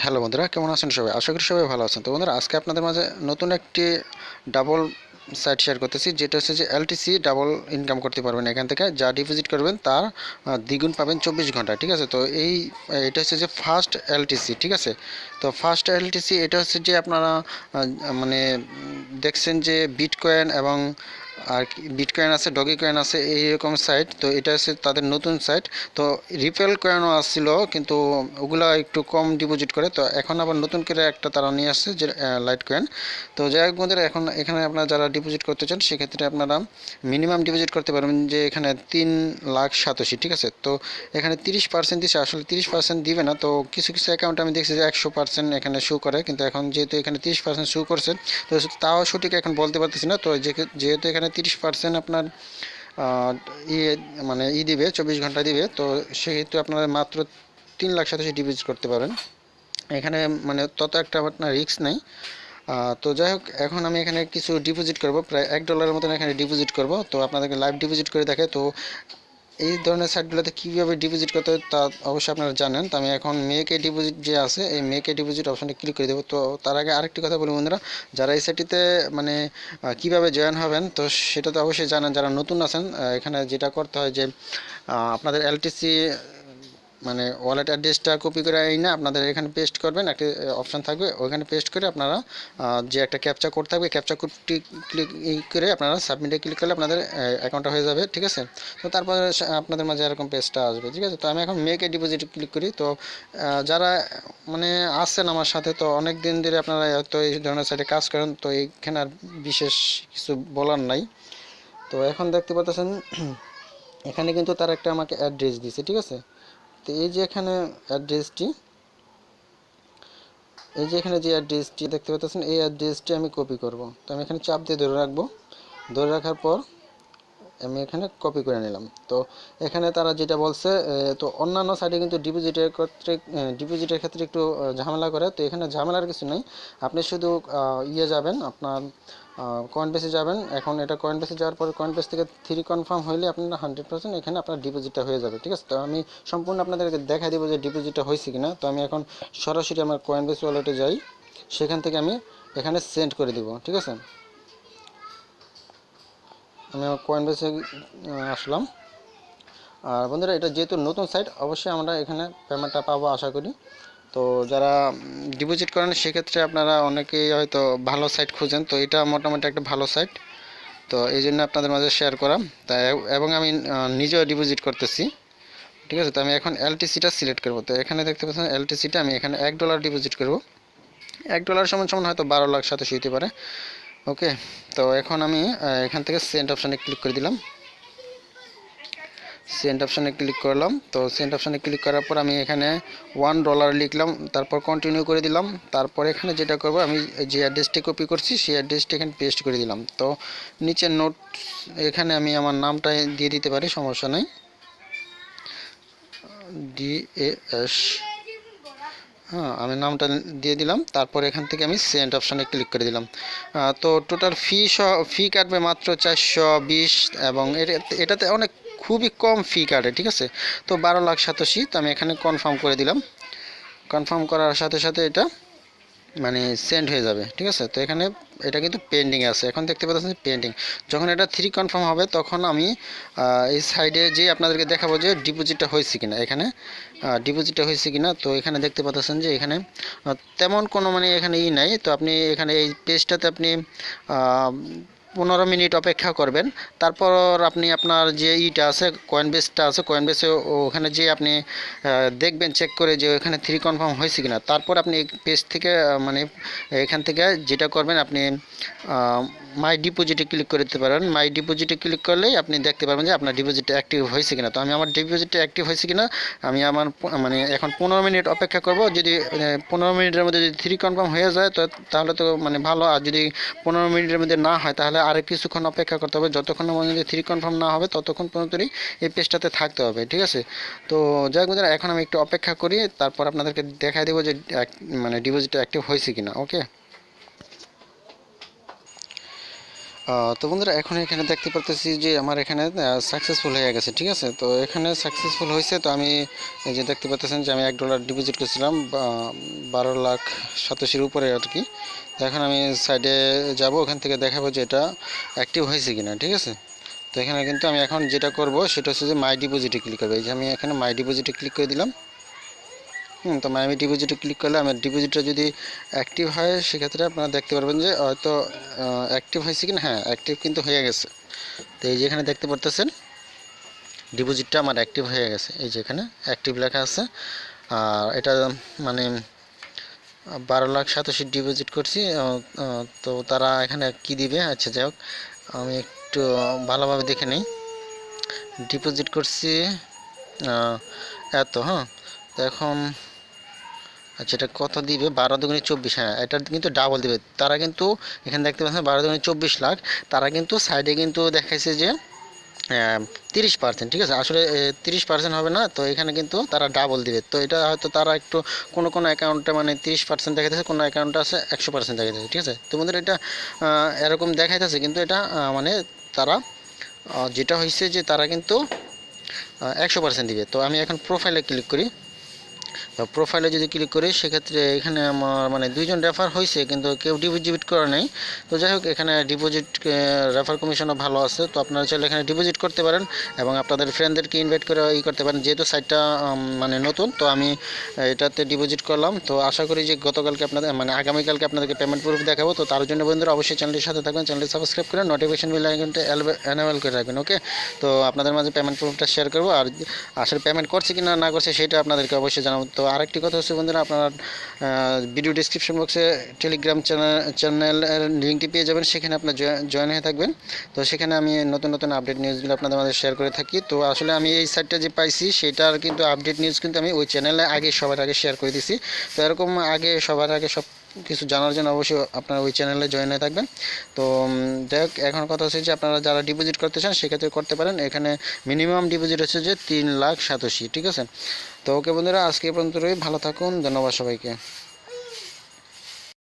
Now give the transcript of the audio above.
Hello বন্ধুরা, কেমন আছেন সবাই? আশা করি সবাই ভালো আছেন। তো বন্ধুরা, আজকে আপনাদের মাঝে নতুন একটি ডাবল সাইট শেয়ার করতেছি, যেটা হচ্ছে যে এলটিসি ডাবল ইনকাম করতে পারবেন এখান থেকে। যা ডিপোজিট করবেন তার দ্বিগুণ পাবেন 24 ঘন্টা। ঠিক আছে, তো এটা হচ্ছে যে ফার্স্ট এলটিসি। ঠিক আছে, তো ফার্স্ট এলটিসি এটা হচ্ছে যে আপনারা মানে দেখছেন যে বিটকয়েন এবং আর বিটকয়েন আছে, ডগি কয়েন আছে, এইরকম সাইট। তো এটা হচ্ছে তাদের নতুন সাইট। তো রিপেল কয়েনও আসছিল, কিন্তু ওগুলা একটু কম ডিপোজিট করে। তো এখন আবার নতুন করে একটা তারা নিয়ে আসছে, যে লাইট কয়েন। তো যাই হোক বন্ধুরা, এখন এখানে আপনারা যারা ডিপোজিট করতে চান সেক্ষেত্রে আপনারা মিনিমাম ডিপোজিট করতে পারবেন যে এখানে 3,87,000। ঠিক আছে, তো এখানে 30% দিচ্ছে, আসলে 30% দিবে না। তো কিছু কিছু অ্যাকাউন্ট আমি দেখছি যে 100% এখানে শো করে, কিন্তু এখন যেহেতু এখানে 30% শো করছে, তো তাও সঠিক এখন বলতে পারতেছি না। তো যেহেতু এখানে 30% আপনার ইয়ে মানে দিবে, 24 ঘন্টা দিবে, তো সেহেতু আপনারা মাত্র 3,87,000 ডিপোজিট করতে পারেন এখানে। মানে তত একটা আপনার রিস্ক নেই। তো যাই হোক, এখন আমি এখানে কিছু ডিপোজিট করব, প্রায় $1 মতন এখানে ডিপোজিট করব। তো আপনাদেরকে লাইভ ডিপোজিট করে দেখে। তো এই ধরনের সাইটগুলোতে কীভাবে ডিপোজিট করতে হয় তা অবশ্যই আপনারা জানেন। তো আমি এখন মেকে ডিপোজিট যে আছে, এই মেকে ডিপোজিট অপশানে ক্লিক করে দেবো। তো তার আগে আরেকটি কথা বলি বন্ধুরা, যারা এই সাইটটিতে মানে কীভাবে জয়েন হবেন, তো সেটা তো অবশ্যই জানেন। যারা নতুন আছেন, এখানে যেটা করতে হয় যে আপনাদের এলটিসি মানে ওয়ালেট অ্যাড্রেসটা কপি করে এই না আপনাদের এখানে পেস্ট করবেন, একটা অপশান থাকবে, ওইখানে পেস্ট করে আপনারা যে একটা ক্যাপচা কোড থাকবে, ক্যাপচা কোডটি ক্লিক করে আপনারা সাবমিটে ক্লিক করলে আপনাদের অ্যাকাউন্টটা হয়ে যাবে। ঠিক আছে, তো তারপরে আপনাদের মাঝে এরকম পেজটা আসবে। ঠিক আছে, তো আমি এখন মেক এ ডিপোজিট ক্লিক করি। তো যারা মানে আসছেন আমার সাথে, তো অনেক দিন ধরে আপনারা হয়তো এই ধরনের সাইটে কাজ করেন, তো এইখানে আর বিশেষ কিছু বলার নাই। তো এখন দেখতে পাচ্ছেন এখানে কিন্তু তার একটা আমাকে অ্যাড্রেস দিয়েছে। ঠিক আছে, তো এই যে এখানে অ্যাড্রেসটি, এই যে এখানে যে অ্যাড্রেসটি দেখতে পাচ্ছেন, এই অ্যাড্রেসটি আমি কপি করব। তো আমি এখানে চাপ দিয়ে ধরে রাখবো। ধরে রাখার পর আমি এখানে কপি করে নিলাম। তো এখানে তারা যেটা বলছে, তো অন্যান্য সাইটে কিন্তু ডিপোজিটের ক্ষেত্রে একটু ঝামেলা করে। তো এখানে ঝামেলার কিছু নেই, আপনি শুধু যাবেন আপনার কয়েন বেসে যাবেন। এখন এটা কয়েন বেসে যাওয়ার পরে কয়েন বেস থেকে 3 কনফার্ম হইলে আপনার 100% এখানে আপনার ডিপোজিটটা হয়ে যাবে। ঠিক আছে, তো আমি সম্পূর্ণ আপনাদেরকে দেখা দেবো যে ডিপোজিটটা হয়েছে কিনা। তো আমি এখন সরাসরি আমার কয়েন বেস ওয়ালেটে যাই, সেখান থেকে আমি এখানে সেন্ড করে দিব। ঠিক আছে, আমি আমার কয়েন বেসে আসলাম। আর বন্ধুরা, এটা যেহেতু নতুন সাইট, অবশ্যই আমরা এখানে পেমেন্টটা পাবো আশা করি। তো যারা ডিপোজিট করেন সেক্ষেত্রে আপনারা অনেকেই হয়তো ভালো সাইট খুঁজেন, তো এটা মোটামুটি একটা ভালো সাইট। তো এই জন্য আপনাদের মাঝে শেয়ার করা। তাই এবং আমি নিজেও ডিপোজিট করতেছি। ঠিক আছে, তো আমি এখন এলটিসিটা সিলেক্ট করবো। তো এখানে দেখতে পাচ্ছেন এলটিসিটা আমি এখানে $1 ডিপোজিট করবো। $1 সমান সমান হয়তো 12,00,000 হতে পারে। ওকে, তো এখন আমি এখান থেকে সেন্ড অপশানে ক্লিক করে দিলাম। সেন্ড অপশানে ক্লিক করলাম। তো সেন্ড অপশানে ক্লিক করার পর আমি এখানে $1 লিখলাম, তারপর কন্টিনিউ করে দিলাম। তারপর এখানে যেটা করব, আমি যে অ্যাড্রেসটি কপি করছি সেই অ্যাড্রেসটি এখানে পেস্ট করে দিলাম। তো নিচের নোট এখানে আমি আমার নামটা দিয়ে দিতে পারি, সমস্যা নেই, DAS। হ্যাঁ, আমি নামটা দিয়ে দিলাম। তারপর এখান থেকে আমি সেন্ড অপশানে ক্লিক করে দিলাম। তো টোটাল ফি কাটবে মাত্র 420, এবং এটাতে অনেক খুবই কম ফি কাটে। ঠিক আছে, তো 12,87,000। তো আমি এখানে কনফার্ম করে দিলাম। কনফার্ম করার সাথে সাথে এটা মানে সেন্ড হয়ে যাবে। ঠিক আছে, তো এখানে এটা কিন্তু পেন্ডিংয়ে আছে, এখন দেখতে পাচ্ছেন পেন্ডিং। যখন এটা 3 কনফার্ম হবে, তখন আমি এই সাইডে যে আপনাদেরকে দেখাবো যে ডিপোজিটটা হয়েছে কিনা, এখানে ডিপোজিটটা হয়েছে কিনা। তো এখানে দেখতে পাচ্ছেন যে এখানে তেমন কোনো মানে এখানে নাই। তো আপনি এখানে এই পেজটাতে আপনি 15 মিনিট অপেক্ষা করবেন। তারপর আপনি আপনার যে আছে কয়েন বেসটা আছে, কয়েন বেসে ওখানে যে আপনি দেখবেন চেক করে যে ওখানে 3 কনফার্ম হয়েছে কিনা। তারপর আপনি এই পেজ থেকে মানে এখান থেকে যেটা করবেন, আপনি মাই ডিপোজিটে ক্লিক করে দিতে পারেন। মাই ডিপোজিটে ক্লিক করলেই আপনি দেখতে পারবেন যে আপনার ডিপোজিটটা অ্যাক্টিভ হয়েছে কিনা। তো আমি আমার ডিপোজিটটা অ্যাক্টিভ হয়েছে কিনা আমি আমার মানে এখন 15 মিনিট অপেক্ষা করব। যদি 15 মিনিটের মধ্যে যদি 3 কনফার্ম হয়ে যায়, তো তাহলে তো মানে ভালো। আর যদি 15 মিনিটের মধ্যে না হয়, তাহলে আর কিছুক্ষণ অপেক্ষা করতে হবে। যতক্ষণ পর্যন্ত 3 কনফার্ম না হবে, ততক্ষণ পর্যন্তই এই পেজটাতে থাকতে হবে। ঠিক আছে, তো যাই হোক বন্ধুরা, এখন আমি একটু অপেক্ষা করি, তারপর আপনাদেরকে দেখাই দেবো যে মানে ডিপোজিটটা অ্যাক্টিভ হয়েছে কিনা। ওকে, তো বন্ধুরা এখন এখানে দেখতে পারতেছি যে আমার এখানে সাকসেসফুল হয়ে গেছে, ঠিক আছে। তো এখানে সাকসেসফুল হয়েছে, তো আমি এই যে দেখতে পাচ্ছেন যে আমি $1 ডিপোজিট করেছিলাম 12,87,000 উপরে আর কি। তো এখন আমি সাইডে যাব, ওখান থেকে দেখাবো যে এটা অ্যাক্টিভ হয়েছে কিনা, ঠিক আছে। তো এখানে কিন্তু আমি এখন যেটা করব সেটা হচ্ছে যে মাই ডিপোজিটে ক্লিক করবো। এই যে আমি এখানে মাই ডিপোজিটে ক্লিক করে দিলাম। তো মাই ডিপোজিটে ক্লিক করলে আমার ডিপোজিটটা যদি অ্যাক্টিভ হয় সেক্ষেত্রে আপনারা দেখতে পারবেন যে হয়তো অ্যাক্টিভ হয়েছে কিনা। হ্যাঁ, অ্যাক্টিভ কিন্তু হয়ে গেছে। তো এই যে এখানে দেখতে পারতেছেন ডিপোজিটটা আমার অ্যাক্টিভ হয়ে গেছে, এই যে এখানে অ্যাক্টিভ লেখা আছে। আর এটা মানে 12,87,000 ডিপোজিট করছি। তো তারা এখানে কি দিবে, আচ্ছা যাই হোক আমি একটু ভালোভাবে দেখে নিই। ডিপোজিট করছি এত, হ্যাঁ। তো এখন আচ্ছা এটা কত দিবে, 12 × 24, হ্যাঁ এটা কিন্তু ডাবল দিবে তারা। কিন্তু এখানে দেখতে পাচ্ছেন 12 × 24 লাখ। তারা কিন্তু সাইডে কিন্তু দেখাইছে যে 30%, ঠিক আছে। আসলে 30% হবে না, তো এখানে কিন্তু তারা ডাবল দিবে। তো এটা হয়তো তারা একটু কোনো কোনো অ্যাকাউন্টে মানে 30% দেখাইতেছে, কোনো অ্যাকাউন্টে আছে 100% দেখাইতেছে, ঠিক আছে। তো বন্ধুরা এটা এরকম দেখাইতেছে, কিন্তু এটা মানে তারা যেটা হয়েছে যে তারা কিন্তু 100% দিবে। তো আমি এখন প্রোফাইলে ক্লিক করি। প্রোফাইলে যদি ক্লিক করি সেক্ষেত্রে এখানে আমার মানে 2জন রেফার হয়েছে, কিন্তু কেউ ডিপোজিট করা নেই। তো যাই হোক এখানে ডিপোজিট রেফার কমিশনও ভালো আছে। তো আপনারা চাইলে এখানে ডিপোজিট করতে পারেন এবং আপনাদের ফ্রেন্ডদেরকে ইনভাইট করে করতে পারেন। যেহেতু সাইটটা মানে নতুন, তো আমি এটাতে ডিপোজিট করলাম। তো আশা করি যে গতকালকে আপনাদের মানে আগামীকালকে আপনাদেরকে পেমেন্ট প্রুফ দেখাবো। তো তার জন্য বন্ধুরা অবশ্যই চ্যানেলটির সাথে থাকবেন, চ্যানেলটি সাবস্ক্রাইব করে নোটিফিকেশন বেল আইকনটা এনেবল করে রাখবেন, ওকে। তো আপনাদের মাঝে পেমেন্ট প্রুফটা শেয়ার করবো, আর আসলে পেমেন্ট করছে কি না না করছে সেটা আপনাদেরকে অবশ্যই জানাবো। তো আরেকটি কথা হচ্ছে বন্ধুরা, আপনারা ভিডিও ডিসক্রিপশন বক্সে টেলিগ্রাম চ্যানেলের লিঙ্কটি পেয়ে যাবেন, সেখানে আপনার জয়েন হয়ে থাকবেন। তো সেখানে আমি নতুন নতুন আপডেট নিউজগুলো আপনাদের মাঝে শেয়ার করে থাকি। তো আসলে আমি এই সাইটটা যে পাইছি সেটার কিন্তু আপডেট নিউজ কিন্তু আমি ওই চ্যানেলে আগে সবার আগে শেয়ার করে দিছি। তো এরকম আগে সবার আগে সব কিছু জানার জন্য অবশ্যই আপনারা ওই চ্যানেলে জয়েন হয়ে থাকবেন। তো দেখ এখন কথা হচ্ছে যে আপনারা যারা ডিপোজিট করতে চান সেক্ষেত্রে করতে পারেন। এখানে মিনিমাম ডিপোজিট হচ্ছে যে 3,87,000, ঠিক আছে। তো ওকে বন্ধুরা, আজকে এই পর্যন্ত ভালো থাকুন, ধন্যবাদ সবাইকে।